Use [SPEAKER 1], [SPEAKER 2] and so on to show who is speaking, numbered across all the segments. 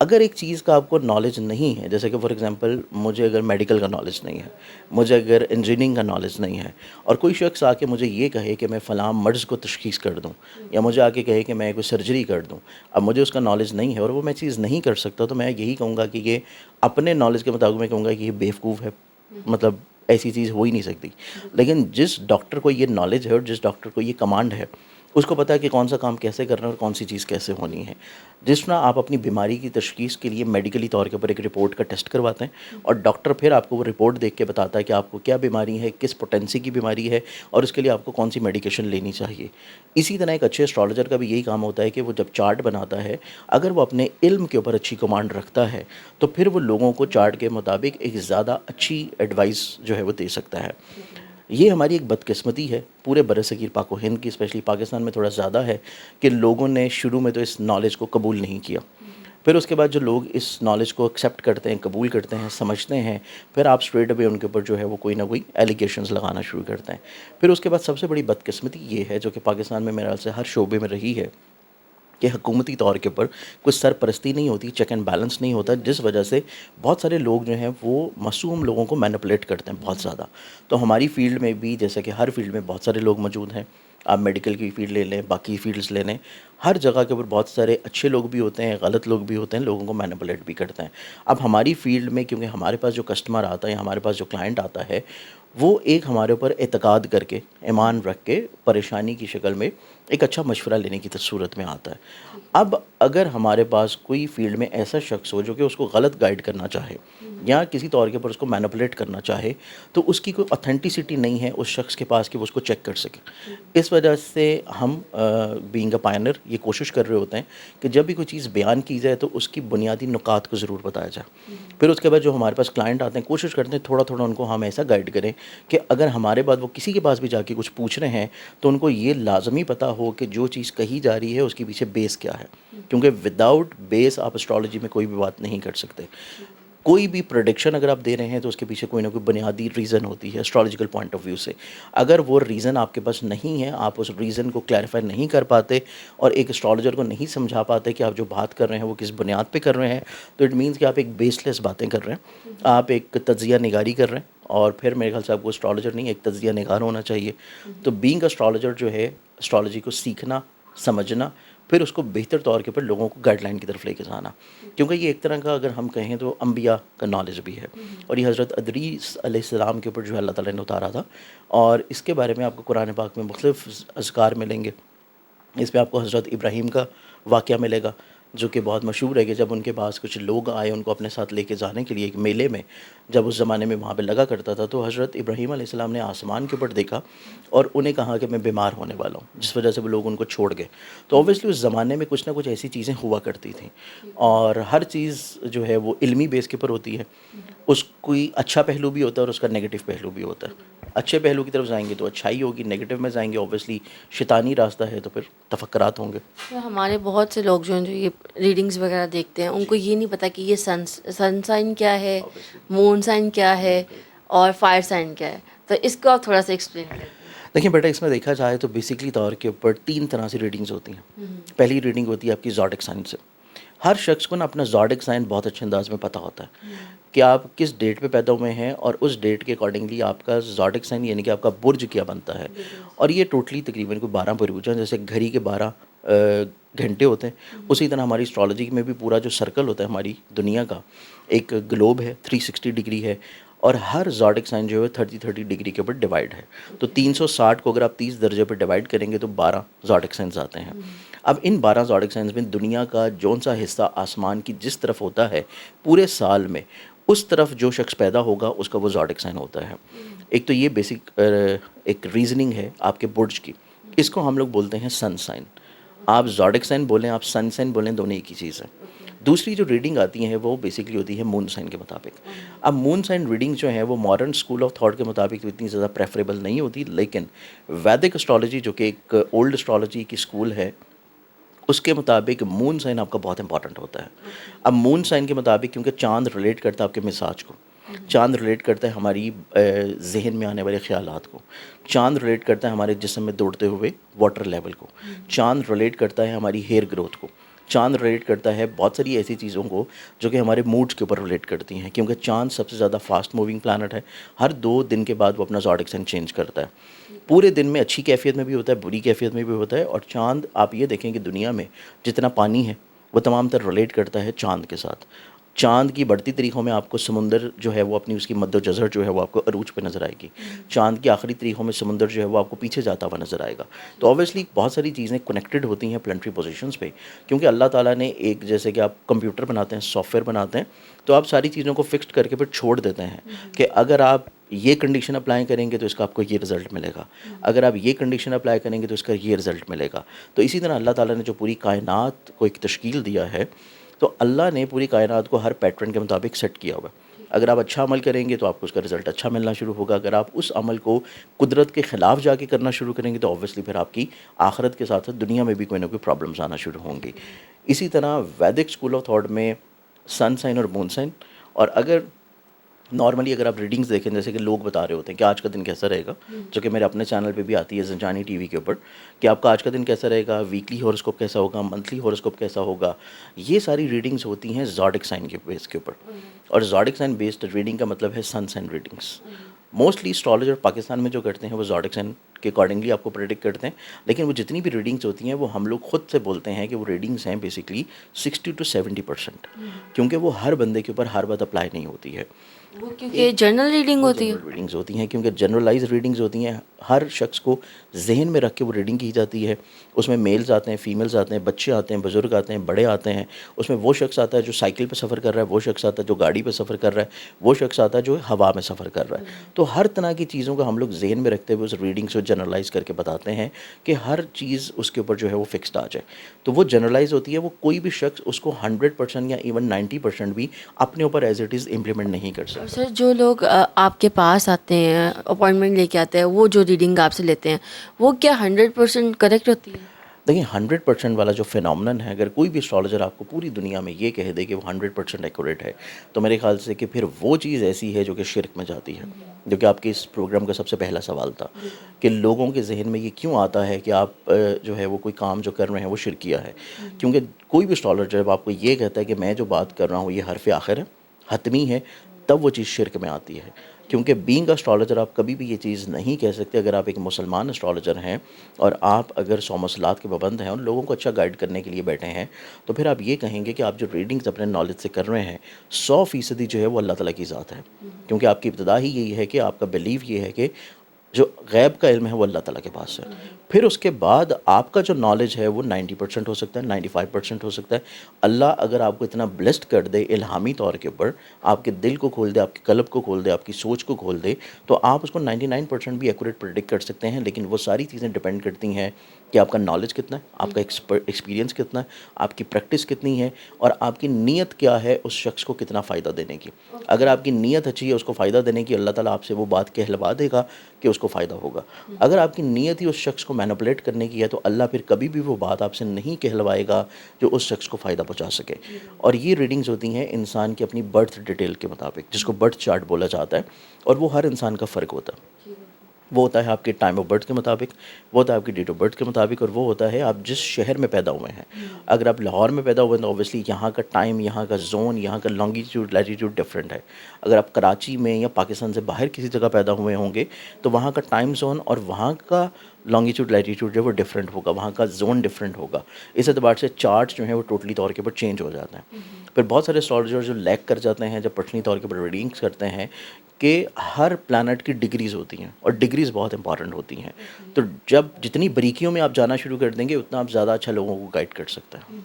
[SPEAKER 1] اگر ایک چیز کا آپ کو نالج نہیں ہے، جیسے کہ فار ایگزامپل مجھے اگر میڈیکل کا نالج نہیں ہے، مجھے اگر انجینئرنگ کا نالج نہیں ہے، اور کوئی شخص آ کے مجھے یہ کہے کہ میں فلاں مرض کو تشخیص کر دوں، یا مجھے آ کے کہے کہ میں کوئی سرجری کر دوں، اب مجھے اس کا نالج نہیں ہے اور وہ میں چیز نہیں کر سکتا، تو میں یہی کہوں گا کہ یہ اپنے نالج کے مطابق میں کہوں گا کہ یہ بیوقوف ہے، مطلب ایسی چیز ہو ہی نہیں سکتی. لیکن جس ڈاکٹر کو یہ نالج ہے اور جس ڈاکٹر کو یہ کمانڈ ہے، اس کو پتہ ہے کہ کون سا کام کیسے کرنا ہے اور کون سی چیز کیسے ہونی ہے. جس طرح آپ اپنی بیماری کی تشخیص کے لیے میڈیکلی طور کے اوپر ایک رپورٹ کا ٹیسٹ کرواتے ہیں، اور ڈاکٹر پھر آپ کو وہ رپورٹ دیکھ کے بتاتا ہے کہ آپ کو کیا بیماری ہے، کس پوٹینسی کی بیماری ہے، اور اس کے لیے آپ کو کون سی میڈیکیشن لینی چاہیے. اسی طرح ایک اچھے اسٹرالوجر کا بھی یہی کام ہوتا ہے کہ وہ جب چارٹ بناتا ہے، اگر وہ اپنے علم کے اوپر اچھی کمانڈ رکھتا ہے تو پھر وہ لوگوں کو چارٹ کے مطابق ایک زیادہ اچھی ایڈوائس جو ہے وہ دے سکتا ہے. یہ ہماری ایک بدقسمتی ہے پورے برصغیر پاک و ہند کی، اسپیشلی پاکستان میں تھوڑا زیادہ ہے کہ لوگوں نے شروع میں تو اس نالج کو قبول نہیں کیا. پھر اس کے بعد جو لوگ اس نالج کو ایکسیپٹ کرتے ہیں، قبول کرتے ہیں، سمجھتے ہیں، پھر آپ اسٹریٹ اوے ان کے اوپر جو ہے وہ کوئی نہ کوئی ایلیگیشنز لگانا شروع کرتے ہیں. پھر اس کے بعد سب سے بڑی بدقسمتی یہ ہے جو کہ پاکستان میں میرے خیال سے ہر شعبے میں رہی ہے، کہ حکومتی طور کے اوپر کوئی سرپرستی نہیں ہوتی، چیک اینڈ بیلنس نہیں ہوتا، جس وجہ سے بہت سارے لوگ جو ہیں وہ معصوم لوگوں کو مینپولیٹ کرتے ہیں بہت زیادہ. تو ہماری فیلڈ میں بھی، جیسے کہ ہر فیلڈ میں بہت سارے لوگ موجود ہیں، آپ میڈیکل کی فیلڈ لے لیں، باقی فیلڈز لے لیں، ہر جگہ کے اوپر بہت سارے اچھے لوگ بھی ہوتے ہیں، غلط لوگ بھی ہوتے ہیں، لوگوں کو مینپولیٹ بھی کرتے ہیں. اب ہماری فیلڈ میں کیونکہ ہمارے پاس جو کسٹمر آتا ہے، ہمارے پاس جو کلائنٹ آتا ہے، وہ ایک ہمارے اوپر اعتقاد کر کے، ایمان رکھ کے، پریشانی کی شکل میں ایک اچھا مشورہ لینے کی صورت میں آتا ہے. اب اگر ہمارے پاس کوئی فیلڈ میں ایسا شخص ہو جو کہ اس کو غلط گائیڈ کرنا چاہے یا کسی طور کے اوپر اس کو مینپولیٹ کرنا چاہے، تو اس کی کوئی اتھینٹسٹی نہیں ہے اس شخص کے پاس کہ وہ اس کو چیک کر سکے. اس وجہ سے ہم بینگ اے پائنر یہ کوشش کر رہے ہوتے ہیں کہ جب بھی کوئی چیز بیان کی جائے تو اس کی بنیادی نکات کو ضرور بتایا جائے. پھر اس کے بعد جو ہمارے پاس کلائنٹ آتے ہیں، کوشش کرتے ہیں تھوڑا تھوڑا ان کو ہم ایسا گائیڈ کریں کہ اگر ہمارے بعد وہ کسی کے پاس بھی جا کے کچھ پوچھ رہے ہیں تو ان کو یہ لازمی پتہ ہو کہ جو چیز کہی جا رہی ہے اس کے پیچھے بیس کیا ہے، کیونکہ وداؤٹ بیس آپ اسٹرالوجی میں کوئی بھی بات نہیں کر سکتے. کوئی بھی پروڈکشن اگر آپ دے رہے ہیں تو اس کے پیچھے کوئی نہ کوئی بنیادی ریزن ہوتی ہے اسٹرالوجیکل پوائنٹ آف ویو سے. اگر وہ ریزن آپ کے پاس نہیں ہے، آپ اس ریزن کو کلیریفائی نہیں کر پاتے اور ایک اسٹرالوجر کو نہیں سمجھا پاتے کہ آپ جو بات کر رہے ہیں وہ کس بنیاد پہ کر رہے ہیں، تو اٹ مینس کہ آپ ایک بیس لیس باتیں کر رہے ہیں، آپ ایک تجزیہ نگاری کر رہے ہیں. اور پھر میرے خیال سے آپ کو اسٹرالوجر نہیں، ایک تجزیہ نگار ہونا چاہیے. تو بینگ اسٹرالوجر جو ہے، اسٹرالوجی کو سیکھنا، سمجھنا، پھر اس کو بہتر طور کے اوپر لوگوں کو گائیڈ لائن کی طرف لے کے جانا. کیونکہ یہ ایک طرح کا اگر ہم کہیں تو انبیاء کا نالج بھی ہے، اور یہ حضرت ادریس علیہ السلام کے اوپر جو ہے اللہ تعالیٰ نے اتارا تھا. اور اس کے بارے میں آپ کو قرآن پاک میں مختلف اذکار ملیں گے. اس پہ آپ کو حضرت ابراہیم کا واقعہ ملے گا جو کہ بہت مشہور ہے، کہ جب ان کے پاس کچھ لوگ آئے ان کو اپنے ساتھ لے کے جانے کے لیے ایک میلے میں، جب اس زمانے میں وہاں پہ لگا کرتا تھا، تو حضرت ابراہیم علیہ السلام نے آسمان کے اوپر دیکھا اور انہیں کہا کہ میں بیمار ہونے والا ہوں، جس وجہ سے وہ لوگ ان کو چھوڑ گئے. تو اوبیسلی اس زمانے میں کچھ نہ کچھ ایسی چیزیں ہوا کرتی تھیں، اور ہر چیز جو ہے وہ علمی بیس کے اوپر ہوتی ہے. اس کوئی اچھا پہلو بھی ہوتا ہے اور اس کا نگیٹو پہلو بھی ہوتا ہے. اچھے پہلو کی طرف جائیں گے تو اچھائی ہوگی، نگیٹو میں جائیں گے اوبیسلی شیطانی راستہ ہے تو پھر تفکرات ہوں گے.
[SPEAKER 2] تو ہمارے بہت سے لوگ جو ہیں جو یہ ریڈنگز وغیرہ دیکھتے ہیں، ان کو یہ نہیں پتہ کہ یہ سن سائن کیا ہے، مون سائن کیا ہے، اور فائر سائن کیا ہے. تو اس کو آپ تھوڑا سا ایکسپلین کریں.
[SPEAKER 1] دیکھیں بیٹا، اس میں دیکھا جائے تو بیسکلی طور کے اوپر 3 طرح سے ریڈنگز ہوتی ہیں. پہلی ریڈنگ ہوتی ہے آپ کی زوڈک سائن سے. ہر شخص کو نا اپنا زوڈک سائن بہت اچھے انداز میں پتہ ہوتا ہے کہ آپ کس ڈیٹ پہ پیدا ہوئے ہیں، اور اس ڈیٹ کے اکارڈنگلی آپ کا زوڈک سائن یعنی کہ آپ کا برج کیا بنتا ہے. اور یہ ٹوٹلی تقریباً کوئی 12 برج ہیں، جیسے گھڑی کے 12 گھنٹے ہوتے ہیں، اسی طرح ہماری اسٹرالوجی میں بھی پورا جو سرکل ہوتا ہے ہماری دنیا کا، ایک گلوب ہے، 360 ڈگری ہے، اور ہر زوڈک سائن جو ہے 30 ڈگری کے اوپر ڈیوائڈ ہے. تو 360 کو اگر آپ 30 درجے پہ ڈیوائڈ کریں گے تو 12 زوڈک سائنز آتے ہیں. اب ان 12 زوڈک سائنز میں دنیا کا جون سا حصہ آسمان کی جس طرف ہوتا ہے پورے سال میں، اس طرف جو شخص پیدا ہوگا اس کا وہ زوڈک سائن ہوتا ہے. ایک تو یہ بیسک ایک ریزننگ ہے آپ کے برج کی. اس کو ہم لوگ بولتے ہیں سن سائن. آپ زوڈک سائن بولیں، آپ سن سائن بولیں، دونوں ایک ہی چیز ہے. دوسری جو ریڈنگ آتی ہیں وہ بیسکلی ہوتی ہے مون سائن کے مطابق. اب مون سائن ریڈنگ جو ہیں وہ ماڈرن اسکول آف تھاٹ کے مطابق تو اتنی زیادہ پریفریبل نہیں ہوتی، لیکن ویدک اسٹرالوجی جو کہ ایک اولڈ اسٹرالوجی کی اسکول ہے، اس کے مطابق مون سائن آپ کا بہت امپورٹنٹ ہوتا ہے. اب مون سائن کے مطابق کیونکہ چاند ریلیٹ کرتا ہے آپ کے مزاج کو، چاند ریلیٹ کرتا ہے ہماری ذہن میں آنے والے خیالات کو، چاند ریلیٹ کرتا ہے ہمارے جسم میں دوڑتے ہوئے واٹر لیول کو، چاند ریلیٹ کرتا ہے ہماری ہیئر گروتھ کو، چاند ریلیٹ کرتا ہے بہت ساری ایسی چیزوں کو جو کہ ہمارے موڈس کے اوپر ریلیٹ کرتی ہیں، کیونکہ چاند سب سے زیادہ فاسٹ موونگ پلانٹ ہے. ہر 2 دن کے بعد وہ اپنا زوڈک سائن چینج کرتا ہے. پورے دن میں اچھی کیفیت میں بھی ہوتا ہے، بری کیفیت میں بھی ہوتا ہے. اور چاند آپ یہ دیکھیں کہ دنیا میں جتنا پانی ہے وہ تمام تر ریلیٹ کرتا ہے چاند کے ساتھ. چاند کی بڑھتی تاریخوں میں آپ کو سمندر جو ہے وہ اپنی اس کی مد و جزر جو ہے وہ آپ کو عروج پہ نظر آئے گی. چاند کی آخری تاریخوں میں سمندر جو ہے وہ آپ کو پیچھے جاتا ہوا نظر آئے گا. تو آبویسلی بہت ساری چیزیں کنیکٹڈ ہوتی ہیں پلانٹری پوزیشنز پہ، کیونکہ اللہ تعالیٰ نے ایک جیسے کہ آپ کمپیوٹر بناتے ہیں، سافٹ ویئر بناتے ہیں، تو آپ ساری چیزوں کو فکسڈ کر کے پھر چھوڑ دیتے ہیں کہ اگر آپ یہ کنڈیشن اپلائی کریں گے تو اس کا آپ کو یہ رزلٹ ملے گا، اگر آپ یہ کنڈیشن اپلائی کریں گے تو اس کا یہ رزلٹ ملے گا. تو اسی طرح اللہ تعالیٰ نے جو پوری کائنات کو ایک تشکیل دیا ہے، تو اللہ نے پوری کائنات کو ہر پیٹرن کے مطابق سیٹ کیا ہوا ہے. اگر آپ اچھا عمل کریں گے تو آپ کو اس کا رزلٹ اچھا ملنا شروع ہوگا. اگر آپ اس عمل کو قدرت کے خلاف جا کے کرنا شروع کریں گے تو آبویسلی پھر آپ کی آخرت کے ساتھ ساتھ دنیا میں بھی کوئی نہ کوئی پرابلمس آنا شروع ہوں گی. اسی طرح ویدک اسکول آف تھاٹ میں سن سائن اور مون سائن، اور اگر نارملی اگر آپ ریڈنگز دیکھیں جیسے کہ لوگ بتا رہے ہوتے ہیں کہ آج کا دن کیسا رہے گا، جو کہ میرے اپنے چینل پہ بھی آتی ہے زنجانی ٹی وی کے اوپر، کہ آپ کا آج کا دن کیسا رہے گا، ویکلی ہوراسکوپ کیسا ہوگا، منتھلی ہوراسکوپ کیسا ہوگا. یہ ساری ریڈنگز ہوتی ہیں زوڈک سائن کے بیس کے اوپر. اور زوڈک سائن بیسڈ ریڈنگ کا مطلب ہے sun sign readings. Mostly astrologer Pakistan میں جو کرتے ہیں وہ زوڈک سائن کے اکارڈنگلی آپ کو پریڈکٹ کرتے ہیں، لیکن وہ جتنی بھی ریڈنگس ہوتی ہیں وہ ہم لوگ خود سے بولتے ہیں کہ وہ ریڈنگس ہیں بیسکلی 60 to 70%، کیونکہ وہ ہر بندے کے اوپر ہر بات اپلائی نہیں ہوتی ہے.
[SPEAKER 2] وہ کیونکہ جنرل ریڈنگ ہوتی ہے.
[SPEAKER 1] ریڈنگز ہوتی ہیں کیونکہ جنرلائز ریڈنگز ہوتی ہیں، ہر شخص کو ذہن میں رکھ کے وہ ریڈنگ کی جاتی ہے. اس میں میلز آتے ہیں، فیمیلز آتے ہیں، بچے آتے ہیں، بزرگ آتے ہیں، بڑے آتے ہیں. اس میں وہ شخص آتا ہے جو سائیکل پہ سفر کر رہا ہے، وہ شخص آتا ہے جو گاڑی پہ سفر کر رہا ہے، وہ شخص آتا ہے جو ہوا میں سفر کر رہا ہے. تو ہر طرح کی چیزوں کو ہم لوگ ذہن میں رکھتے ہوئے اس ریڈنگس کو جنرلائز کر کے بتاتے ہیں کہ ہر چیز اس کے اوپر جو ہے وہ فکسڈ آ جائے. تو وہ جنرلائز ہوتی ہے، وہ کوئی بھی شخص اس کو 100% یا ایون 90% بھی اپنے اوپر ایز اٹ از امپلیمنٹ نہیں کر سکتا.
[SPEAKER 2] سر جو لوگ آپ کے پاس آتے ہیں، اپوائنٹمنٹ لے کے آتے ہیں، وہ جو ریڈنگ آپ سے لیتے ہیں وہ کیا 100% کریکٹ ہوتی ہے؟
[SPEAKER 1] دیکھیں 100% والا جو فینومنن ہے، اگر کوئی بھی اسٹرالوجر آپ کو پوری دنیا میں یہ کہہ دے کہ وہ 100% ایکوریٹ ہے، تو میرے خیال سے کہ پھر وہ چیز ایسی ہے جو کہ شرک میں جاتی ہے، جو کہ آپ کے اس پروگرام کا سب سے پہلا سوال تھا کہ لوگوں کے ذہن میں یہ کیوں آتا ہے کہ آپ جو ہے وہ کوئی کام جو کر رہے ہیں وہ شرکیہ ہے. کیونکہ کوئی بھی اسٹرالوجر جب آپ کو یہ کہتا ہے کہ میں جو بات کر رہا ہوں یہ حرف آخر ہے، حتمی ہے، تب وہ چیز شرک میں آتی ہے. کیونکہ بینگ اسٹرالوجر آپ کبھی بھی یہ چیز نہیں کہہ سکتے. اگر آپ ایک مسلمان اسٹرالوجر ہیں اور آپ اگر 100 مسئلات کے پابند ہیں اور لوگوں کو اچھا گائیڈ کرنے کے لیے بیٹھے ہیں، تو پھر آپ یہ کہیں گے کہ آپ جو ریڈنگز اپنے نالج سے کر رہے ہیں 100% جو ہے وہ اللہ تعالیٰ کی ذات ہے. کیونکہ آپ کی ابتدا ہی یہی ہے کہ آپ کا بلیف یہ ہے کہ جو غیب کا علم ہے وہ اللہ تعالیٰ کے پاس ہے. پھر اس کے بعد آپ کا جو نالج ہے وہ 90% ہو سکتا ہے، 95% ہو سکتا ہے. اللہ اگر آپ کو اتنا بلیسڈ کر دے الہامی طور کے اوپر، آپ کے دل کو کھول دے، آپ کے قلب کو کھول دے، آپ کی سوچ کو کھول دے، تو آپ اس کو 99% بھی ایکوریٹ پریڈکٹ کر سکتے ہیں. لیکن وہ ساری چیزیں ڈپینڈ کرتی ہیں کہ آپ کا نالج کتنا ہے، آپ کا ایکسپیرینس کتنا ہے، آپ کی پریکٹس کتنی ہے، اور آپ کی نیت کیا ہے اس شخص کو کتنا فائدہ دینے کی. اگر آپ کی نیت اچھی ہے اس کو فائدہ دینے کی، اللہ تعالیٰ آپ سے وہ بات کہلوا دے گا کہ اس کو فائدہ ہوگا. اگر آپ کی نیت ہی اس شخص کو مینپولیٹ کرنے کی ہے تو اللہ پھر کبھی بھی وہ بات آپ سے نہیں کہلوائے گا جو اس شخص کو فائدہ پہنچا سکے. اور یہ ریڈنگز ہوتی ہیں انسان کی اپنی برتھ ڈیٹیل کے مطابق، جس کو برتھ چارٹ بولا جاتا ہے، اور وہ ہر انسان کا فرق ہوتا ہے. وہ ہوتا ہے آپ کے ٹائم آف برتھ کے مطابق، وہ ہوتا ہے آپ کی ڈیٹ آف برتھ کے مطابق، اور وہ ہوتا ہے آپ جس شہر میں پیدا ہوئے ہیں. اگر آپ لاہور میں پیدا ہوئے ہیں تو اوبیسلی یہاں کا ٹائم، یہاں کا زون، یہاں کا لانگیٹیوڈ لیٹیٹیوڈ ڈفرینٹ ہے. اگر آپ کراچی میں یا پاکستان سے باہر کسی جگہ پیدا ہوئے ہوں گے تو وہاں کا ٹائم زون اور وہاں کا لانگیٹیوڈ لیٹیٹیوڈ جو ہے وہ ڈفرینٹ ہوگا، وہاں کا زون ڈفرینٹ ہوگا. اس اعتبار سے چارٹ جو ہیں وہ ٹوٹلی طور کے اوپر چینج ہو جاتے ہیں. پھر بہت سارے اسٹرالوجر جو لیک کر جاتے ہیں جب پرسنلی طور کے اوپر ریڈنگس کرتے ہیں کہ ہر پلانٹ کی ڈگریز ہوتی ہیں اور ڈگریز بہت امپورٹنٹ ہوتی ہیں. تو جب جتنی باریکیوں میں آپ جانا شروع کر دیں گے اتنا آپ زیادہ اچھا لوگوں کو گائیڈ کر سکتے ہیں.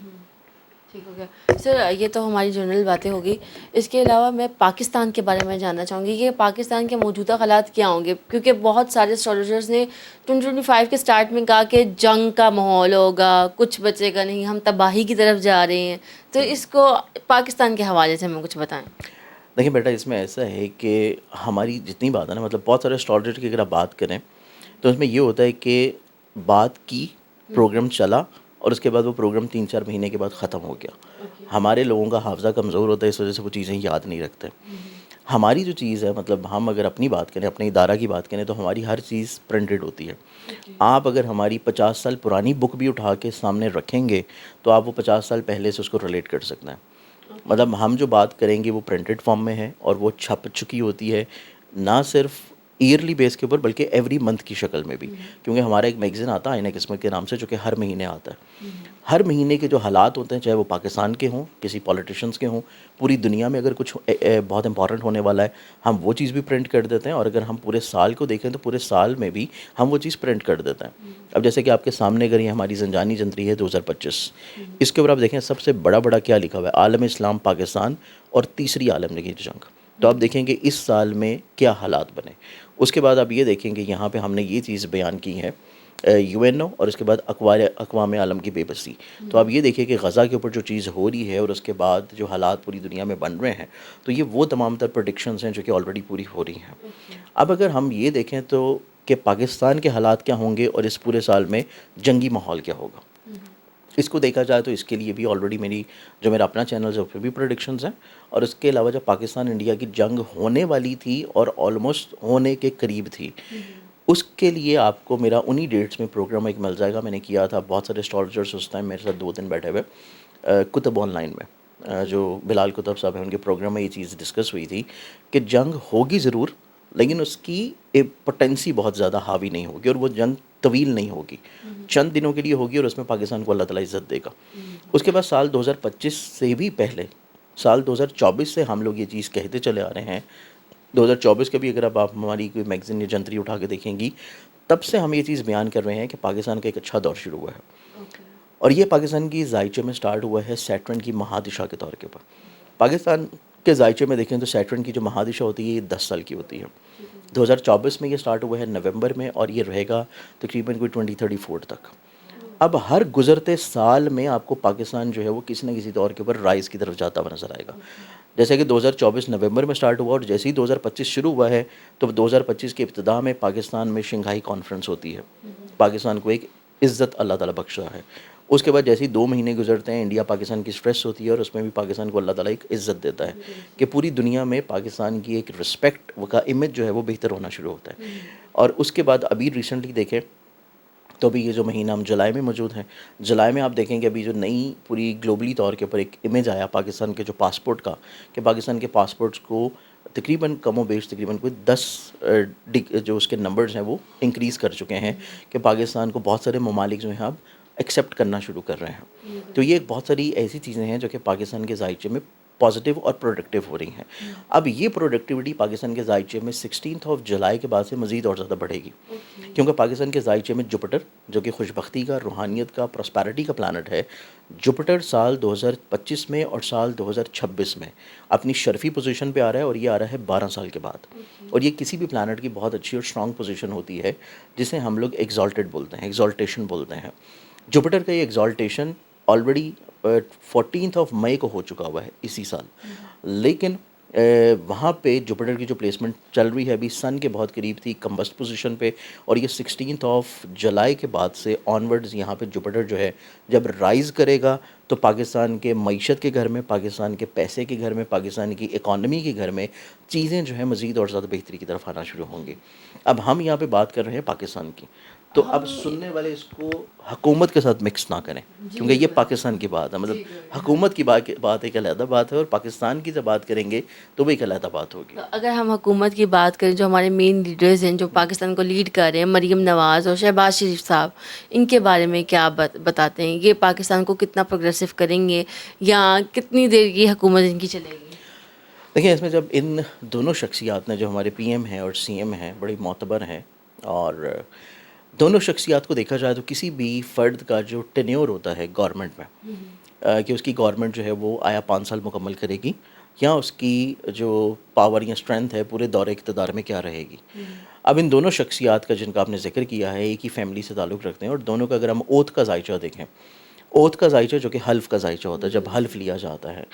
[SPEAKER 2] ٹھیک ہو گیا سر. یہ تو ہماری جنرل باتیں ہوگی. اس کے علاوہ میں پاکستان کے بارے میں جاننا چاہوں گی کہ پاکستان کے موجودہ حالات کیا ہوں گے، کیونکہ بہت سارے اسٹرالوجرز نے 2025 کے سٹارٹ میں کہا کہ جنگ کا ماحول ہوگا، کچھ بچے گا نہیں، ہم تباہی کی طرف جا رہے ہیں. تو اس کو پاکستان کے حوالے سے ہمیں کچھ بتائیں.
[SPEAKER 1] دیکھیں بیٹا، اس میں ایسا ہے کہ ہماری جتنی بات ہے نا، مطلب بہت سارے اسٹرالوجر کی اگر آپ بات کریں تو اس میں یہ ہوتا ہے کہ بات کی، پروگرام چلا، اور اس کے بعد وہ پروگرام 3-4 مہینے کے بعد ختم ہو گیا. ہمارے لوگوں کا حافظہ کمزور ہوتا ہے، اس وجہ سے وہ چیزیں یاد نہیں رکھتے. ہماری جو چیز ہے مطلب ہم اگر اپنی بات کریں, اپنے ادارہ کی بات کریں, تو ہماری ہر چیز پرنٹڈ ہوتی ہے. آپ اگر ہماری 50 سال پرانی بک بھی اٹھا کے سامنے رکھیں گے تو آپ وہ 50 سال پہلے سے اس کو ریلیٹ کر سکتے ہیں. مطلب ہم جو بات کریں گے وہ پرنٹڈ فارم میں ہے اور وہ چھپ چکی ہوتی ہے, نہ صرف ایئرلی بیس کے اوپر بلکہ ایوری منتھ کی شکل میں بھی, کیونکہ ہمارا ایک میگزین آتا ہے آئینہ قسمت کے نام سے, جو کہ ہر مہینے آتا ہے. ہر مہینے کے جو حالات ہوتے ہیں, چاہے وہ پاکستان کے ہوں, کسی پولیٹیشنس کے ہوں, پوری دنیا میں اگر کچھ بہت امپورٹنٹ ہونے والا ہے, ہم وہ چیز بھی پرنٹ کر دیتے ہیں. اور اگر ہم پورے سال کو دیکھیں تو پورے سال میں بھی ہم وہ چیز پرنٹ کر دیتے ہیں. اب جیسے کہ آپ کے سامنے اگر یہ ہماری زنجانی جنتری ہے 2025, اس کے اوپر آپ دیکھیں سب سے بڑا بڑا کیا لکھا ہوا ہے, عالم اسلام پاکستان اور تیسری عالمگیر جنگ. تو آپ دیکھیں کہ اس سال میں کیا حالات بنے. اس کے بعد آپ یہ دیکھیں کہ یہاں پہ ہم نے یہ چیز بیان کی ہے UN اور اس کے بعد اقوام عالم کی بے بسی. تو آپ یہ دیکھیں کہ غزہ کے اوپر جو چیز ہو رہی ہے اور اس کے بعد جو حالات پوری دنیا میں بن رہے ہیں, تو یہ وہ تمام تر پریڈکشنز ہیں جو کہ آلریڈی پوری ہو رہی ہیں. اب اگر ہم یہ دیکھیں تو کہ پاکستان کے حالات کیا ہوں گے اور اس پورے سال میں جنگی ماحول کیا ہوگا, اس کو دیکھا جائے تو اس کے لیے بھی آلریڈی میرا اپنا چینل ہے اس پہ بھی پریڈکشنز ہیں. اور اس کے علاوہ جب پاکستان انڈیا کی جنگ ہونے والی تھی اور آلموسٹ ہونے کے قریب تھی, اس کے لیے آپ کو میرا انہی ڈیٹس میں پروگرام ایک مل جائے گا. میں نے کیا تھا, بہت سارے اسٹالرس اس ٹائم میرے ساتھ 2 دن بیٹھے ہوئے کتب آن لائن میں, جو بلال کتب صاحب ہیں ان کے پروگرام میں یہ چیز ڈسکس ہوئی تھی کہ جنگ ہوگی ضرور, لیکن اس کی پوٹینسی بہت زیادہ حاوی نہیں ہوگی, اور وہ جنگ طویل نہیں ہوگی, چند دنوں کے لیے ہوگی, اور اس میں پاکستان کو اللہ تعالیٰ عزت دے گا. اس کے بعد سال 2025 سے بھی پہلے سال 2024 سے ہم لوگ یہ چیز کہتے چلے آ رہے ہیں. 2024 کا بھی اگر آپ ہماری کوئی میگزین یا جنتری اٹھا کے دیکھیں گی, تب سے ہم یہ چیز بیان کر رہے ہیں کہ پاکستان کا ایک اچھا دور شروع ہوا ہے. اور یہ پاکستان کی زائچے میں سٹارٹ ہوا ہے سیٹرن کی مہادشا کے طور کے اوپر. پاکستان کے زائچے میں دیکھیں تو سیٹرن کی جو مہادشا ہوتی ہے یہ 10 سال کی ہوتی ہے. 2024 میں یہ سٹارٹ ہوا ہے نومبر میں, اور یہ رہے گا تقریباً کوئی 2034 تک. اب ہر گزرتے سال میں آپ کو پاکستان جو ہے وہ کسی نہ کسی طور کے اوپر رائز کی طرف جاتا ہوا نظر آئے گا. جیسے کہ 2024 نومبر میں سٹارٹ ہوا, اور جیسے ہی 2025 شروع ہوا ہے تو 2025 کے ابتدا میں پاکستان میں شنگھائی کانفرنس ہوتی ہے. پاکستان کو ایک عزت اللہ تعالیٰ بخش رہا ہے. اس کے بعد جیسے ہی 2 مہینے گزرتے ہیں, انڈیا پاکستان کی اسٹریس ہوتی ہے, اور اس میں بھی پاکستان کو اللہ تعالیٰ ایک عزت دیتا ہے کہ پوری دنیا میں پاکستان کی ایک رسپیکٹ کا امیج جو ہے وہ بہتر ہونا شروع ہوتا ہے. اور اس کے بعد ابھی ریسنٹلی دیکھیں تو ابھی یہ جو مہینہ ہم جولائی میں موجود ہیں, جولائی میں آپ دیکھیں کہ ابھی جو نئی پوری گلوبلی طور کے اوپر ایک امیج آیا پاکستان کے جو پاسپورٹ کا, کہ پاکستان کے پاسپورٹس کو تقریباً کم و بیش تقریباً کوئی 10 جو اس کے نمبرز ہیں وہ انکریز کر چکے ہیں, کہ پاکستان کو بہت سارے ممالک جو ہیں اب ایکسیپٹ کرنا شروع کر رہے ہیں. تو یہ بہت ساری ایسی چیزیں ہیں جو کہ پاکستان کے زائچے میں پازیٹیو اور پروڈکٹیو ہو رہی ہیں. اب یہ پروڈکٹیوٹی پاکستان کے زائچے میں 16 جولائی کے بعد سے مزید اور زیادہ بڑھے گی, کیونکہ پاکستان کے زائچے میں جوپٹر جو کہ خوشبختی کا, روحانیت کا, پراسپیرٹی کا پلانٹ ہے, جوپٹر سال 2025 میں اور سال 2026 میں اپنی شرفی پوزیشن پہ آ رہا ہے, اور یہ آ رہا ہے 12 سال کے بعد. اور یہ کسی بھی پلانٹ کی بہت اچھی اور اسٹرانگ پوزیشن ہوتی ہے, جسے ہم لوگ ایگزالٹیڈ بولتے ہیں, ایگزالٹیشن بولتے ہیں. جوپٹر کا یہ ایگزالٹیشن آلریڈی 14 مئی کو ہو چکا ہوا ہے اسی سال, لیکن وہاں پہ جوپٹر کی جو پلیسمنٹ چل رہی ہے ابھی سن کے بہت قریب تھی کمبسٹ پوزیشن پہ, اور یہ 16 جولائی کے بعد سے آنورڈز یہاں پہ جوپٹر جو ہے جب رائز کرے گا تو پاکستان کے معیشت کے گھر میں, پاکستان کے پیسے کے گھر میں, پاکستان کی اکانومی کے گھر میں چیزیں جو ہیں مزید اور زیادہ بہتری کی طرف آنا شروع ہوں گی. اب ہم یہاں پہ بات کر رہے ہیں پاکستان کی, تو اب سننے والے اس کو حکومت کے ساتھ مکس نہ کریں, کیونکہ یہ پاکستان کی بات ہے. مطلب حکومت کی بات ایک علیحدہ بات ہے, اور پاکستان کی جب بات کریں گے تو وہ ایک علیحدہ بات ہوگی.
[SPEAKER 2] اگر ہم حکومت کی بات کریں, جو ہمارے مین لیڈرز ہیں جو پاکستان کو لیڈ کر رہے ہیں, مریم نواز اور شہباز شریف صاحب, ان کے بارے میں کیا بتاتے ہیں؟ یہ پاکستان کو کتنا پروگریسو کریں گے, یا کتنی دیر کی حکومت ان کی چلے گی؟
[SPEAKER 1] دیکھیں, اس میں جب ان دونوں شخصیات نے, جو ہمارے PM ہیں اور CM ہیں, بڑی معتبر ہیں, اور دونوں شخصیات کو دیکھا جائے تو کسی بھی فرد کا جو ٹینیور ہوتا ہے گورنمنٹ میں, کہ اس کی گورنمنٹ جو ہے وہ آیا 5 سال مکمل کرے گی, یا اس کی جو پاور یا اسٹرینتھ ہے پورے دور اقتدار میں کیا رہے گی. اب ان دونوں شخصیات کا جن کا آپ نے ذکر کیا ہے ایک ہی فیملی سے تعلق رکھتے ہیں, اور دونوں کا اگر ہم اوتھ کا ذائچہ دیکھیں, اوتھ کا ذائچہ جو کہ حلف کا ذائچہ ہوتا ہے, جب حلف لیا جاتا ہے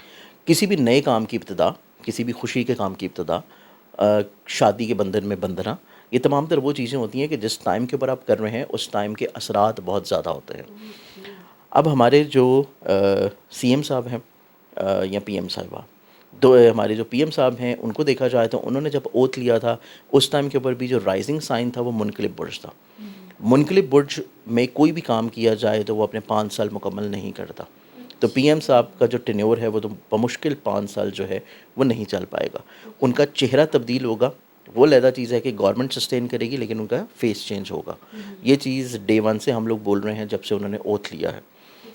[SPEAKER 1] کسی بھی نئے کام کی ابتدا, کسی بھی خوشی کے کام کی ابتدا, شادی کے بندھن میں بندھنا, یہ تمام تر وہ چیزیں ہوتی ہیں کہ جس ٹائم کے اوپر آپ کر رہے ہیں اس ٹائم کے اثرات بہت زیادہ ہوتے ہیں. اب ہمارے جو CM صاحب ہیں یا PM صاحبہ, دو ہمارے جو پی ایم صاحب ہیں ان کو دیکھا جائے تو انہوں نے جب اوتھ لیا تھا اس ٹائم کے اوپر بھی جو رائزنگ سائن تھا وہ منقلب برج تھا. منقلب برج میں کوئی بھی کام کیا جائے تو وہ اپنے 5 سال مکمل نہیں کرتا. تو پی ایم صاحب کا جو ٹینیور ہے وہ تو بمشکل 5 سال جو ہے وہ نہیں چل پائے گا. ان کا چہرہ تبدیل ہوگا, وہ علیحدہ چیز ہے کہ گورنمنٹ سسٹین کرے گی, لیکن ان کا فیس چینج ہوگا. یہ چیز ڈے ون سے ہم لوگ بول رہے ہیں جب سے انہوں نے اوتھ لیا ہے.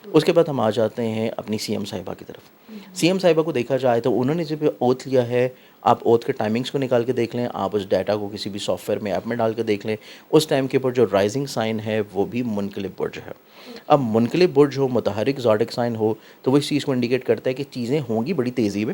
[SPEAKER 1] اس کے بعد ہم آ جاتے ہیں اپنی سی ایم صاحبہ کی طرف. سی ایم صاحبہ کو دیکھا جائے تو انہوں نے جب اوتھ لیا ہے, آپ اوتھ کے ٹائمنگس کو نکال کے دیکھ لیں, آپ اس ڈیٹا کو کسی بھی سافٹ ویئر میں ایپ میں ڈال کے دیکھ لیں, اس ٹائم کے اوپر جو رائزنگ سائن ہے وہ بھی منقلب برج ہے. اب منقلب برج ہو, متحرک زوڈک سائن ہو, تو وہ اس چیز کو انڈیکیٹ کرتا ہے کہ چیزیں ہوں گی بڑی تیزی میں,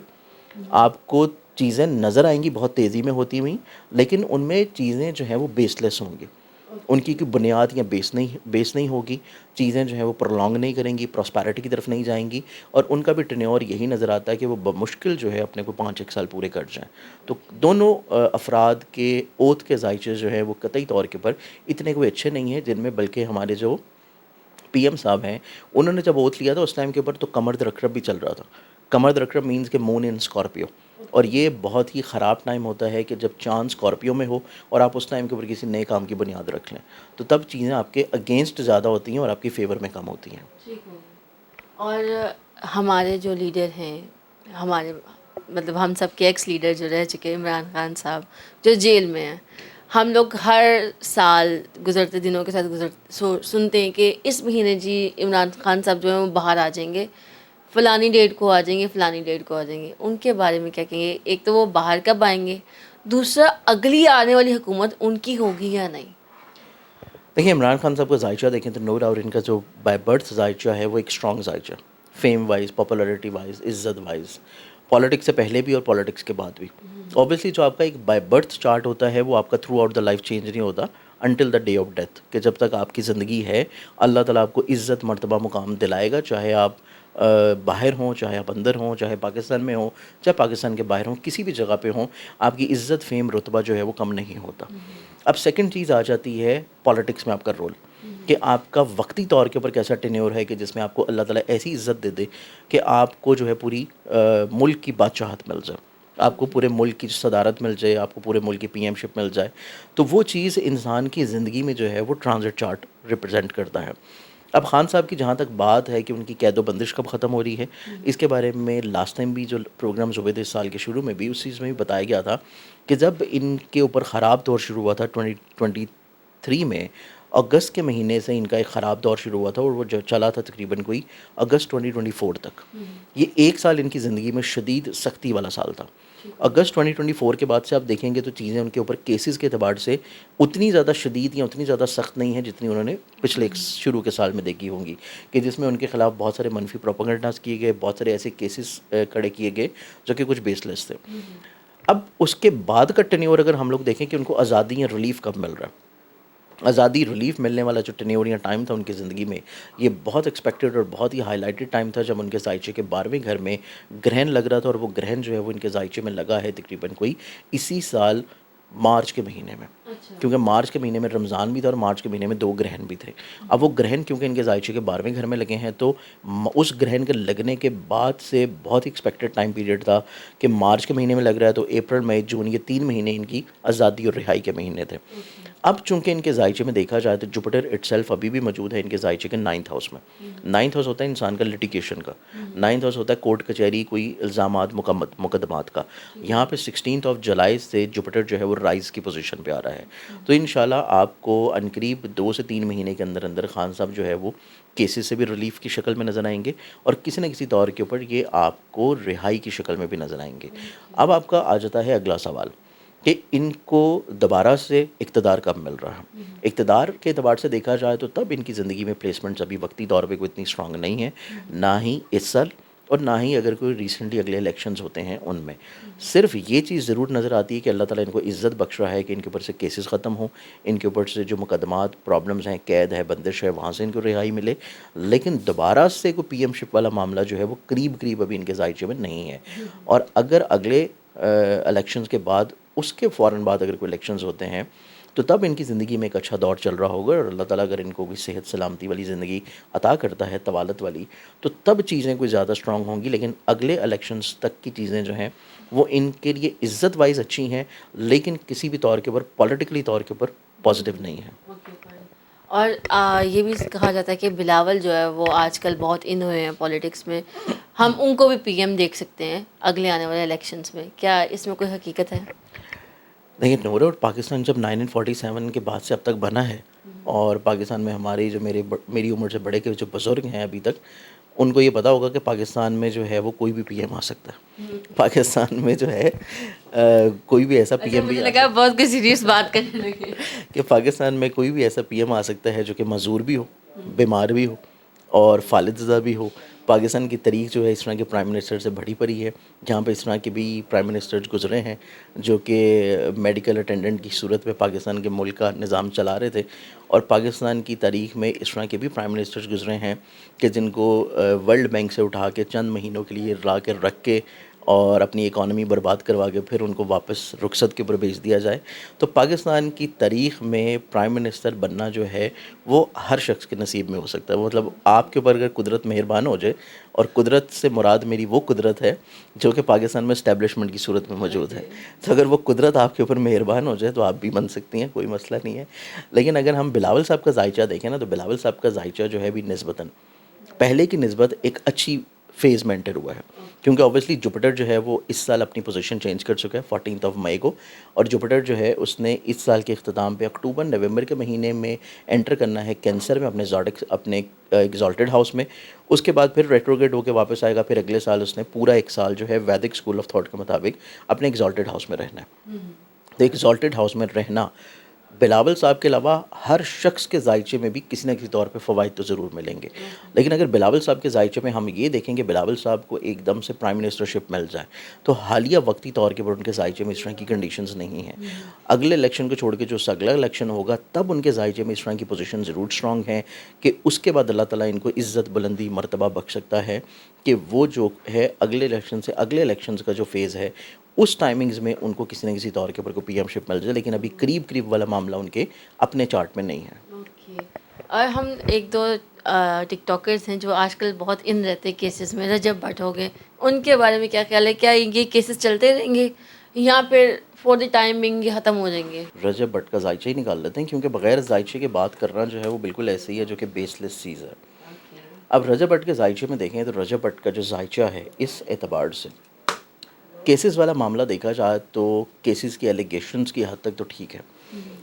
[SPEAKER 1] آپ کو چیزیں نظر آئیں گی بہت تیزی میں ہوتی ہوئی, لیکن ان میں چیزیں جو ہیں وہ بیس لیس ہوں گی, ان کی کوئی بنیاد یا بیس نہیں ہوگی. چیزیں جو ہیں وہ پرولونگ نہیں کریں گی, پراسپیرٹی کی طرف نہیں جائیں گی, اور ان کا بھی ٹینیور یہی نظر آتا ہے کہ وہ بمشکل جو ہے اپنے کو 5-1 سال پورے کر جائیں. تو دونوں افراد کے اوتھ کے ذائچے جو ہیں وہ قطعی طور کے پر اتنے کوئی اچھے نہیں ہیں, جن میں بلکہ ہمارے جو پی ایم صاحب ہیں انہوں نے جب اوتھ لیا تھا اس ٹائم کے اوپر تو کمر درکرب بھی چل رہا تھا. کمر درکرب مینس کہ مون ان اسکارپیو, اور یہ بہت ہی خراب ٹائم ہوتا ہے کہ جب چاند اسکارپیو میں ہو اور آپ اس ٹائم کے اوپر کسی نئے کام کی بنیاد رکھ لیں, تو تب چیزیں آپ کے اگینسٹ زیادہ ہوتی ہیں اور آپ کی فیور میں کم ہوتی ہیں.
[SPEAKER 2] اور ہمارے جو لیڈر ہیں, ہمارے مطلب ہم سب کے ایکس لیڈر جو رہ چکے عمران خان صاحب جو جیل میں ہیں, ہم لوگ ہر سال گزرتے دنوں کے ساتھ سنتے ہیں کہ اس مہینے جی عمران خان صاحب جو ہیں وہ باہر آ جائیں گے, فلانی ڈیٹ کو آ جائیں گے, فلانی ڈیٹ کو آ جائیں گے. ان کے بارے میں کیا کہیں گے؟ ایک تو وہ باہر کب آئیں گے, دوسرا اگلی آنے والی حکومت ان کی ہوگی یا نہیں؟
[SPEAKER 1] دیکھیں عمران خان صاحب کا ذائچہ دیکھیں تو نو ڈاؤٹ ان کا جو بائی برتھ ذائچہ ہے وہ ایک اسٹرانگ ذائچہ, فیم وائز, پاپولرٹی وائز, عزت وائز, پالیٹکس سے پہلے بھی اور پالیٹکس کے بعد بھی. اوبیسلی جو آپ کا ایک بائی برتھ چارٹ ہوتا ہے وہ آپ کا through out the life change نہیں ہوتا until the day of death, کہ جب تک آپ کی زندگی ہے اللہ تعالیٰ آپ کو عزت مرتبہ مقام دلائے گا, چاہے آپ باہر ہوں, چاہے آپ اندر ہوں, چاہے پاکستان میں ہوں, چاہے پاکستان کے باہر ہوں, کسی بھی جگہ پہ ہوں, آپ کی عزت فیم رتبہ جو ہے وہ کم نہیں ہوتا. اب سیکنڈ چیز آ جاتی ہے پالیٹکس میں آپ کا رول, کہ آپ کا وقتی طور کے اوپر کیسا ٹینیور ہے کہ جس میں آپ کو اللہ تعالیٰ ایسی عزت دے دے کہ آپ کو جو ہے پوری ملک کی بادشاہت مل جائے, آپ کو پورے ملک کی صدارت مل جائے, آپ کو پورے ملک کی پی ایم شپ مل جائے. تو وہ چیز انسان کی زندگی میں جو ہے وہ ٹرانزٹ چارٹ ریپرزینٹ کرتا ہے. اب خان صاحب کی جہاں تک بات ہے کہ ان کی قید و بندش کب ختم ہو رہی ہے, اس کے بارے میں لاسٹ ٹائم بھی جو پروگرامز ہوئے تھے اس سال کے شروع میں بھی, اس چیز میں بھی بتایا گیا تھا کہ جب ان کے اوپر خراب دور شروع ہوا تھا 2023 میں, اگست کے مہینے سے ان کا ایک خراب دور شروع ہوا تھا اور وہ جو چلا تھا تقریباً کوئی اگست 2024 تک. یہ 1 سال ان کی زندگی میں شدید سختی والا سال تھا. اگست 2024 کے بعد سے آپ دیکھیں گے تو چیزیں ان کے اوپر کیسز کے اعتبار سے اتنی زیادہ شدید یا اتنی زیادہ سخت نہیں ہیں جتنی انہوں نے پچھلے شروع کے سال میں دیکھی ہوں گی, کہ جس میں ان کے خلاف بہت سارے منفی پروپیگنڈاز کیے گئے, بہت سارے ایسے کیسز کھڑے کیے گئے جو کہ کچھ بیس لیس تھے. اب اس کے بعد کا ٹینیور اگر ہم لوگ دیکھیں کہ ان کو آزادی یا ریلیف کب مل رہا ہے, آزادی ریلیف ملنے والا جو ٹینیور یا ٹائم تھا ان کی زندگی میں, یہ بہت ایکسپیکٹڈ اور بہت ہی ہائی لائٹڈ ٹائم تھا جب ان کے ذائچے کے 12ویں گھر میں گرہن لگ رہا تھا, اور وہ گرہن جو ہے وہ ان کے ذائچے میں لگا ہے تقریباً کوئی اسی سال مارچ کے مہینے میں, کیونکہ مارچ کے مہینے میں رمضان بھی تھا اور مارچ کے مہینے میں 2 گرہن بھی تھے. اب وہ گرہن کیونکہ ان کے ذائچے کے 12ویں گھر میں لگے ہیں, تو اس گرہن کے لگنے کے بعد سے بہت ہی ایکسپیکٹڈ ٹائم پیریڈ تھا کہ مارچ کے مہینے میں لگ رہا ہے تو اپریل مئی جون یہ 3 مہینے ان کی آزادی اور رہائی کے مہینے تھے. اب چونکہ ان کے ذائچے میں دیکھا جائے تو جوپیٹر اٹ سیلف ابھی بھی موجود ہے ان کے ذائچے کے 9th ہاؤس میں. 9th ہاؤس ہوتا ہے انسان کا لٹیگیشن کا, 9th ہاؤس ہوتا ہے کورٹ کچہری, کوئی الزامات مقدمات کا. یہاں پہ 16 جولائی سے جوپیٹر جو ہے وہ رائز کی پوزیشن پہ آ رہا ہے. تو انشاءاللہ آپ کو عنقریب 2 سے 3 مہینے کے اندر اندر خان صاحب جو ہے وہ کیسز سے بھی ریلیف کی شکل میں نظر آئیں گے, اور کسی نہ کسی طور کے اوپر یہ آپ کو رہائی کی شکل میں بھی نظر آئیں گے. اب آپ کا آ جاتا ہے اگلا سوال کہ ان کو دوبارہ سے اقتدار کب مل رہا ہے. اقتدار کے اعتبار سے دیکھا جائے تو تب ان کی زندگی میں پلیسمنٹس ابھی وقتی طور پہ کوئی اتنی اسٹرانگ نہیں ہے, نہ ہی اس سال اور نہ ہی اگر کوئی ریسنٹلی اگلے الیکشنز ہوتے ہیں ان میں. صرف یہ چیز ضرور نظر آتی ہے کہ اللہ تعالیٰ ان کو عزت بخش رہا ہے کہ ان کے اوپر سے کیسز ختم ہوں, ان کے اوپر سے جو مقدمات پرابلمز ہیں, قید ہے, بندش ہے, وہاں سے ان کو رہائی ملے. لیکن دوبارہ سے کوئی پی ایم شپ والا معاملہ جو ہے وہ قریب ابھی ان کے ذائچے میں نہیں ہے. اور اگر اگلے الیکشنز کے بعد اس کے فوراً بعد اگر کوئی الیکشنز ہوتے ہیں تو تب ان کی زندگی میں ایک اچھا دور چل رہا ہوگا، اور اللہ تعالیٰ اگر ان کو کوئی صحت سلامتی والی زندگی عطا کرتا ہے، طوالت والی، تو تب چیزیں کوئی زیادہ اسٹرانگ ہوں گی. لیکن اگلے الیکشنز تک کی چیزیں جو ہیں وہ ان کے لیے عزت وائز اچھی ہیں، لیکن کسی بھی طور کے اوپر پولیٹیکلی طور کے اوپر پازیٹیو نہیں ہیں.
[SPEAKER 2] اور یہ بھی کہا جاتا ہے کہ بلاول جو ہے وہ آج کل بہت ان ہوئے ہیں پالیٹکس میں، ہم ان کو بھی پی ایم دیکھ سکتے ہیں اگلے آنے والے الیکشنز میں، کیا اس میں کوئی حقیقت ہے؟
[SPEAKER 1] دیکھیے نو ڈاؤٹ پاکستان جب 1947 کے بعد سے اب تک بنا ہے، اور پاکستان میں ہماری جو میری عمر سے بڑے کے جو بزرگ ہیں ابھی تک، ان کو یہ پتا ہوگا کہ پاکستان میں جو ہے وہ کوئی بھی پی ایم آ سکتا ہے. پاکستان میں جو ہے کوئی بھی ایسا پی ایم بھی
[SPEAKER 2] مجھے لگا بہت کوئی سیریس بات کرنے لگے
[SPEAKER 1] کہ پاکستان میں کوئی بھی ایسا پی ایم آ سکتا ہے جو کہ معذور بھی ہو، بیمار بھی ہو، اور فالد زدہ بھی ہو. پاکستان کی تاریخ جو ہے اس طرح کے پرائم منسٹر سے بھری پڑی ہے، جہاں پہ اس طرح کے بھی پرائم منسٹرز گزرے ہیں جو کہ میڈیکل اٹینڈنٹ کی صورت میں پاکستان کے ملک کا نظام چلا رہے تھے. اور پاکستان کی تاریخ میں اس طرح کے بھی پرائم منسٹرز گزرے ہیں کہ جن کو ورلڈ بینک سے اٹھا کے چند مہینوں کے لیے لا کے رکھ کے اور اپنی اکانومی برباد کروا کے پھر ان کو واپس رخصت کے اوپر بھیج دیا جائے. تو پاکستان کی تاریخ میں پرائم منسٹر بننا جو ہے وہ ہر شخص کے نصیب میں ہو سکتا ہے. مطلب آپ کے اوپر اگر قدرت مہربان ہو جائے، اور قدرت سے مراد میری وہ قدرت ہے جو کہ پاکستان میں اسٹیبلشمنٹ کی صورت میں موجود ہے، تو اگر وہ قدرت آپ کے اوپر مہربان ہو جائے تو آپ بھی بن سکتی ہیں، کوئی مسئلہ نہیں ہے. لیکن اگر ہم بلاول صاحب کا ذائچہ دیکھیں نا، تو بلاول صاحب کا ذائچہ جو ہے بھی نسبتاً پہلے کی نسبت ایک اچھی فیز میں انٹر ہوا ہے، کیونکہ اوبویسلی جوپیٹر جو ہے وہ اس سال اپنی پوزیشن چینج کر چکا ہے 14 مئی کو. اور جوپیٹر جو ہے اس نے اس سال کے اختتام پہ اکتوبر نومبر کے مہینے میں انٹر کرنا ہے کینسر میں، اپنے ایگزالٹڈ ہاؤس میں. اس کے بعد پھر ریٹروگیٹ ہو کے واپس آئے گا. پھر اگلے سال اس نے پورا ایک سال جو ہے ویدک اسکول آف تھاٹ کے مطابق اپنے ایگزالٹڈ ہاؤس میں رہنا ہے. تو ایگزالٹڈ ہاؤس میں رہنا بلاول صاحب کے علاوہ ہر شخص کے ذائچے میں بھی کسی نہ کسی طور پہ فوائد تو ضرور ملیں گے. لیکن اگر بلاول صاحب کے ذائچے میں ہم یہ دیکھیں کہ بلاول صاحب کو ایک دم سے پرائم منسٹرشپ مل جائے، تو حالیہ وقتی طور کے پر ان کے ذائچے میں اس طرح کی کنڈیشنز نہیں ہیں. اگلے الیکشن کو چھوڑ کے جو اگلا الیکشن ہوگا تب ان کے ذائچے میں اس طرح کی پوزیشن ضرور اسٹرانگ ہیں کہ اس کے بعد اللہ تعالیٰ ان کو عزت بلندی مرتبہ بخش سکتا ہے کہ وہ جو ہے اگلے الیکشن سے اگلے الیکشنز کا جو فیز ہے اس ٹائمنگز میں ان کو کسی نہ کسی طور کے اوپر کو پی ایم شپ مل جائے. لیکن ابھی قریب والا معاملہ ان کے اپنے چارٹ میں نہیں ہے.
[SPEAKER 2] اوکے. اور ہم ایک دو ٹک ٹاکرز ہیں جو آج کل بہت ان رہتے کیسز میں، رجب بھٹ ہو گئے، ان کے بارے میں کیا خیال ہے؟ کیا یہ کیسز چلتے رہیں گے یا پھر فور دی ٹائمنگ یہ ختم ہو جائیں گے؟
[SPEAKER 1] رجب بھٹ کا ذائچہ ہی نکال لیتے ہیں، کیونکہ بغیر ذائچے کے بات کرنا جو ہے وہ بالکل ایسے ہی ہے جو کہ بیس لیس چیز ہے. اب رجب بھٹ کے ذائچے میں دیکھیں تو رجب بھٹ کا جو ذائچہ ہے اس اعتبار سے کیسز والا معاملہ دیکھا جائے تو کیسز کی ایلیگیشنز کی حد تک تو ٹھیک ہے.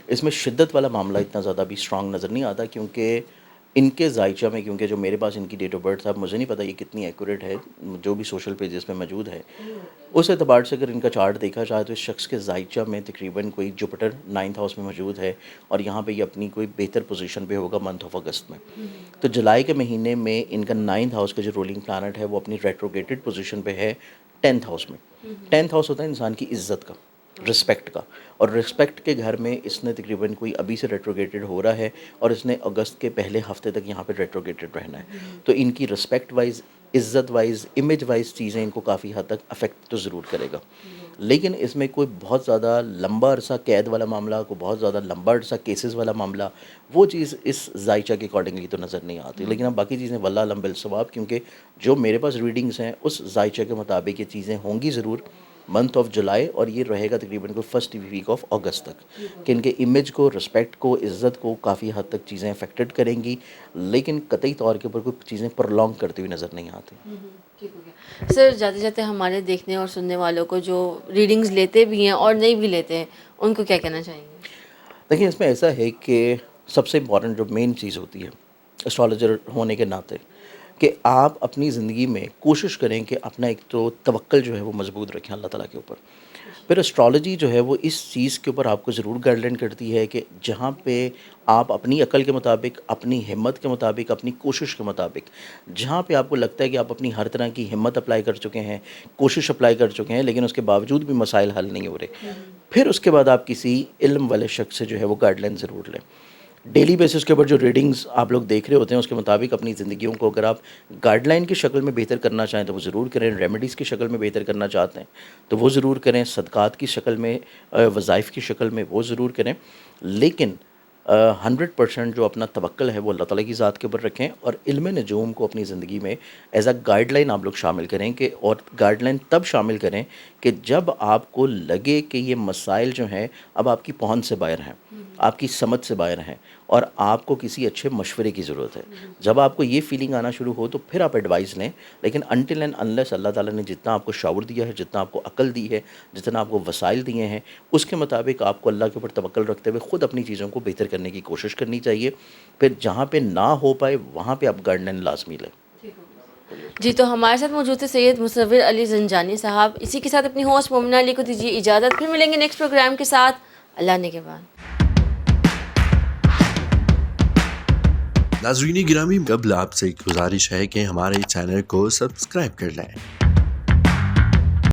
[SPEAKER 1] اس میں شدت والا معاملہ اتنا زیادہ بھی اسٹرانگ نظر نہیں آتا، کیونکہ ان کے ذائچہ میں، کیونکہ جو میرے پاس ان کی ڈیٹ آف برتھ صاحب مجھے نہیں پتہ یہ کتنی ایکوریٹ ہے، جو بھی سوشل پیجز پہ موجود ہے اس اعتبار سے اگر ان کا چارٹ دیکھا جائے تو اس شخص کے ذائچہ میں تقریباً کوئی جوپیٹر 9th ہاؤس میں موجود ہے، اور یہاں پہ یہ اپنی کوئی بہتر پوزیشن پہ ہوگا منتھ آف اگست میں. تو جولائی کے مہینے میں ان کا 9th ہاؤس کا جو رولنگ پلانٹ ہے وہ اپنی ریٹروگیٹڈ پوزیشن پہ ہے 10th ہاؤس میں. 10th ہاؤس ہوتا ہے انسان کی عزت کا، رسپیکٹ کا، اور رسپیکٹ کے گھر میں اس نے تقریباً کوئی ابھی سے ریٹروگیٹڈ ہو رہا ہے، اور اس نے اگست کے پہلے ہفتے تک یہاں پہ ریٹروگیٹڈ رہنا ہے. تو ان کی رسپیکٹ وائز، عزت وائز، امیج وائز چیزیں ان کو کافی حد تک افیکٹ تو ضرور کرے گا. لیکن اس میں کوئی بہت زیادہ لمبا عرصہ قید والا معاملہ، کوئی بہت زیادہ لمبا عرصہ کیسز والا معاملہ، وہ چیز اس ذائچہ کے اکارڈنگلی تو نظر نہیں آتی. لیکن اب باقی چیزیں واللہ علم بالصواب، کیونکہ جو میرے پاس ریڈنگز ہیں اس ذائچہ کے مطابق یہ چیزیں ہوں گی ضرور منتھ آف جولائی، اور یہ رہے گا تقریباً کوئی فرسٹ ویک آف اگست تک، کہ ان کے امیج کو، رسپیکٹ کو، عزت کو کافی حد تک چیزیں افیکٹڈ کریں گی. لیکن قطعی طور کے اوپر کوئی چیزیں پرولونگ کرتی ہوئی نظر نہیں آتی.
[SPEAKER 2] ٹھیک ہو گیا سر. جاتے جاتے ہمارے دیکھنے اور سننے والوں کو جو ریڈنگز لیتے بھی ہیں اور نہیں بھی لیتے ہیں، ان کو کیا کہنا چاہیں گے؟
[SPEAKER 1] دیکھیں اس میں ایسا ہے کہ سب سے امپورٹنٹ جو مین چیز ہوتی ہے اسٹرالوجر ہونے کے ناطے، کہ آپ اپنی زندگی میں کوشش کریں کہ اپنا ایک تو توکل جو ہے وہ مضبوط رکھیں اللہ تعالیٰ کے اوپر. پھر اسٹرالوجی جو ہے وہ اس چیز کے اوپر آپ کو ضرور گائیڈ لائن کرتی ہے کہ جہاں پہ آپ اپنی عقل کے مطابق، اپنی ہمت کے مطابق، اپنی کوشش کے مطابق، جہاں پہ آپ کو لگتا ہے کہ آپ اپنی ہر طرح کی ہمت اپلائی کر چکے ہیں، کوشش اپلائی کر چکے ہیں، لیکن اس کے باوجود بھی مسائل حل نہیں ہو رہے، پھر اس کے بعد آپ کسی علم والے شخص سے جو ہے وہ گائیڈ لائن ضرور لیں. ڈیلی بیسس کے اوپر جو ریڈنگز آپ لوگ دیکھ رہے ہوتے ہیں اس کے مطابق اپنی زندگیوں کو اگر آپ گائیڈ لائن کی شکل میں بہتر کرنا چاہیں تو وہ ضرور کریں، ریمیڈیز کی شکل میں بہتر کرنا چاہتے ہیں تو وہ ضرور کریں، صدقات کی شکل میں، وظائف کی شکل میں وہ ضرور کریں، لیکن 100% جو اپنا توکل ہے وہ اللہ تعالیٰ کی ذات کے اوپر رکھیں، اور علم نجوم کو اپنی زندگی میں ایز اے گائیڈ لائن آپ لوگ شامل کریں کہ، اور گائیڈ لائن تب شامل کریں کہ جب آپ کو لگے کہ یہ مسائل جو ہیں اب آپ کی پہنچ سے باہر ہیں، آپ کی سمجھ سے باہر ہیں، اور آپ کو کسی اچھے مشورے کی ضرورت ہے۔ جب آپ کو یہ فیلنگ آنا شروع ہو تو پھر آپ ایڈوائس لیں، لیکن انٹل اینڈ انلیس اللہ تعالیٰ نے جتنا آپ کو شعور دیا ہے، جتنا آپ کو عقل دی ہے، جتنا آپ کو وسائل دیے ہیں، اس کے مطابق آپ کو اللہ کے اوپر توکل رکھتے ہوئے خود اپنی چیزوں کو بہتر کرنے کی کوشش کرنی چاہیے۔ پھر جہاں پہ نہ ہو پائے وہاں پہ آپ گائیڈ لائن لازمی لیں۔
[SPEAKER 2] جی، تو ہمارے ساتھ موجود تھے سید مصور علی زنجانی صاحب۔ اسی کے ساتھ اپنی ہوسٹ مومنہ علی کو دیجیے اجازت، پھر ملیں گے نیکسٹ پروگرام کے ساتھ، اللہ نے کے بعد۔
[SPEAKER 3] ناظرین گرامی، قبل آپ سے ایک گزارش ہے کہ ہمارے چینل کو سبسکرائب کر لیں